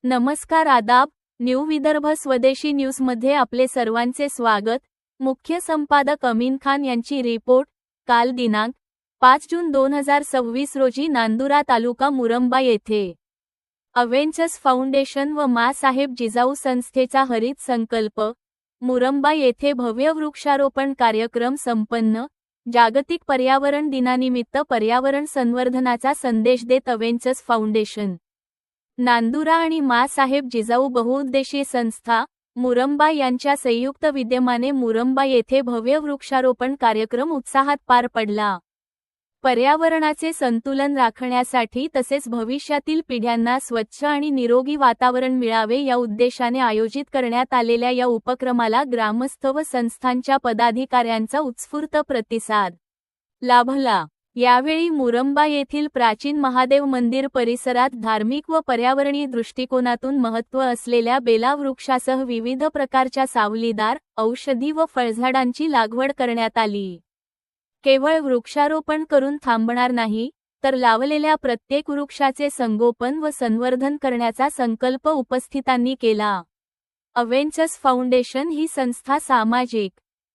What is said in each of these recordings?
नमस्कार आदाब, न्यू विदर्भ स्वदेशी न्यूजमध्ये आपले सर्वांचे स्वागत। मुख्य संपादक अमीन खान यांची रिपोर्ट। काल दिनांक 5 जून 2026 रोजी नांदुरा तालुका मुरंबा येथे अव्हेंचर्स फाउंडेशन व माँसाहेब जिजाऊ संस्थेचा हरित संकल्प मुरंबा येथे भव्य वृक्षारोपण कार्यक्रम संपन्न। जागतिक पर्यावरण दिनानिमित्त पर्यावरण संवर्धनाचा संदेश देत अव्हेंचर्स फाउंडेशन नांदुरा आणि माँसाहेब जिजाऊ बहुउद्देशीय संस्था मुरंबा यांच्या संयुक्त विद्यमाने मुरंबा येथे भव्य वृक्षारोपण कार्यक्रम उत्साहात पार पडला। पर्यावरणाचे संतुलन राखण्यासाठी तसेच भविष्यातील पिढ्यांना स्वच्छ आणि निरोगी वातावरण मिळावे या उद्देशाने आयोजित करण्यात आलेल्या या उपक्रमाला ग्रामस्थ व संस्थांच्या पदाधिकाऱ्यांचा उत्स्फूर्त प्रतिसाद लाभला। यावेळी मुरंबा येथील प्राचीन महादेव मंदिर परिसरात धार्मिक व पर्यावरणीय दृष्टिकोनातून महत्त्व असलेल्या बेला वृक्षासह विविध प्रकारच्या सावलीदार, औषधी व फळझाडांची लागवड करण्यात आली। केवळ वृक्षारोपण करून थांबणार नाही, तर लावलेल्या प्रत्येक वृक्षाचे संगोपन व संवर्धन करण्याचा संकल्प उपस्थितांनी केला। अव्हेंचर्स फाउंडेशन ही संस्था सामाजिक,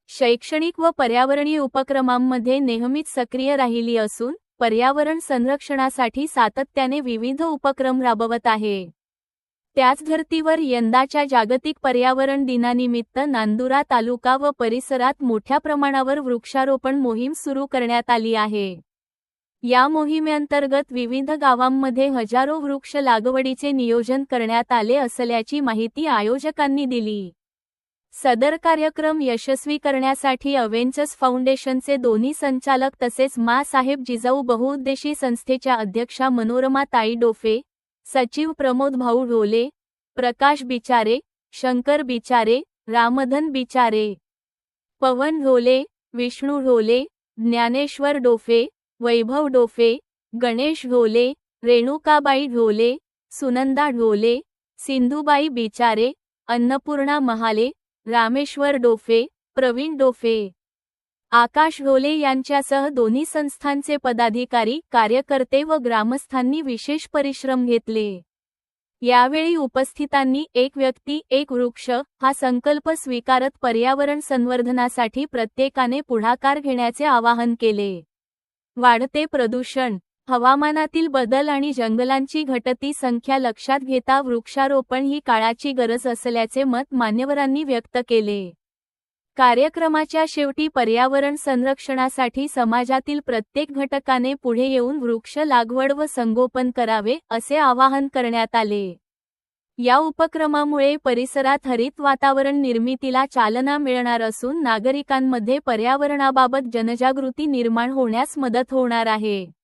शैक्षणिक व पर्यावरणीय उपक्रमांमध्ये नेहमीच सक्रिय राहिली असून पर्यावरण संरक्षणासाठी सातत्याने विविध उपक्रम राबवत आहे। त्याच धर्तीवर यंदाच्या जागतिक पर्यावरण दिनानिमित्त नांदुरा तालुका व परिसरात मोठ्या प्रमाणावर वृक्षारोपण मोहीम सुरू करण्यात आली आहे। या मोहिमेअंतर्गत विविध गावांमध्ये हजारो वृक्ष लागवडीचे नियोजन करण्यात आले असल्याची माहिती आयोजकांनी दिली। सदर कार्यक्रम यशस्वी करण्यासाठी अव्हेंचर्स फाउंडेशनचे दोन्ही संचालक तसेच माँसाहेब जिजाऊ बहुउद्देशीय संस्थेच्या अध्यक्षा मनोरमा ताई डोफे, सचिव प्रमोद भाऊ ढोले, प्रकाश बिचारे, शंकर बिचारे, रामधन बिचारे, पवन ढोले, विष्णू ढोले, ज्ञानेश्वर डोफे, वैभव डोफे, गणेश ढोले, रेणुकाबाई ढोले, सुनंदा ढोले, सिंधुबाई बिचारे, अन्नपूर्णा महाले, रामेश्वर डोफे, प्रवीण डोफे, आकाश ढोले यांच्यासह दोन्ही संस्थांचे पदाधिकारी, कार्यकर्ते व ग्रामस्थांनी विशेष परिश्रम घेतले। यावेळी उपस्थितांनी एक व्यक्ती एक वृक्ष हा संकल्प स्वीकारत पर्यावरण संवर्धनासाठी प्रत्येकाने पुढाकार घेण्याचे आवाहन केले। वाढते प्रदूषण, हवामानातील बदल आणि जंगलांची घटती संख्या लक्षात घेता वृक्षारोपण ही काळाची गरज असल्याचे मत मान्यवरांनी व्यक्त केले। कार्यक्रमाच्या शेवटी पर्यावरण संरक्षणासाठी समाजातील प्रत्येक घटकाने पुढे येऊन वृक्ष लागवड व संगोपन करावे असे आवाहन करण्यात आले। या उपक्रमामुळे परिसरात हरित वातावरण निर्मितीला चालना मिळणार असून नागरिकांमध्ये पर्यावरणाबाबत जनजागृती निर्माण होण्यास मदत होणार आहे।